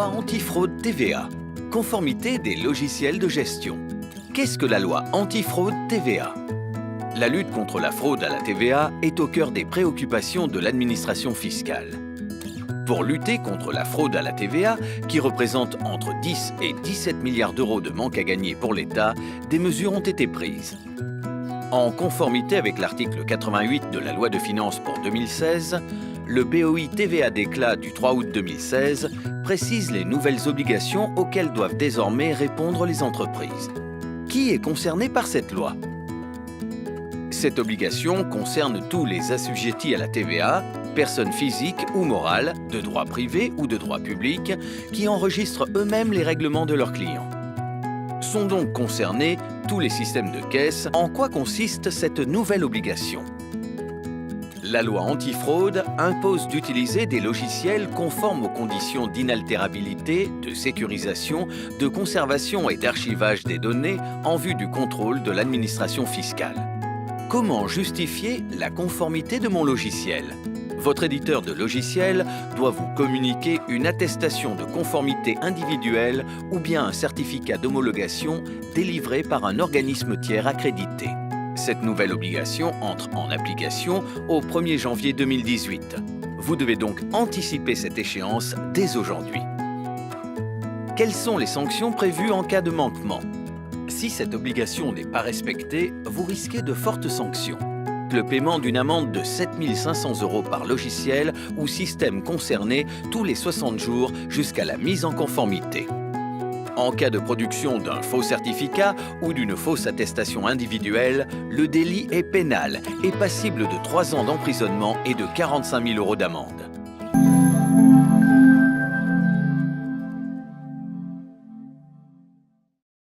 loi antifraude TVA. Conformité des logiciels de gestion. Qu'est-ce que la loi antifraude TVA? La lutte contre la fraude à la TVA est au cœur des préoccupations de l'administration fiscale. Pour lutter contre la fraude à la TVA, qui représente entre 10 et 17 milliards d'euros de manque à gagner pour l'État, des mesures ont été prises. En conformité avec l'article 88 de la loi de finances pour 2016, le BOI TVA Déclat du 3 août 2016 précise les nouvelles obligations auxquelles doivent désormais répondre les entreprises. Qui est concerné par cette loi? Cette obligation concerne tous les assujettis à la TVA, personnes physiques ou morales, de droit privé ou de droit public, qui enregistrent eux-mêmes les règlements de leurs clients. Sont donc concernés tous les systèmes de caisse. En quoi consiste cette nouvelle obligation? La loi antifraude impose d'utiliser des logiciels conformes aux conditions d'inaltérabilité, de sécurisation, de conservation et d'archivage des données en vue du contrôle de l'administration fiscale. Comment justifier la conformité de mon logiciel? Votre éditeur de logiciel doit vous communiquer une attestation de conformité individuelle ou bien un certificat d'homologation délivré par un organisme tiers accrédité. Cette nouvelle obligation entre en application au 1er janvier 2018. Vous devez donc anticiper cette échéance dès aujourd'hui. Quelles sont les sanctions prévues en cas de manquement? Si cette obligation n'est pas respectée, vous risquez de fortes sanctions. Le paiement d'une amende de 7 500 € par logiciel ou système concerné tous les 60 jours jusqu'à la mise en conformité. En cas de production d'un faux certificat ou d'une fausse attestation individuelle, le délit est pénal et passible de 3 ans d'emprisonnement et de 45 000 € d'amende.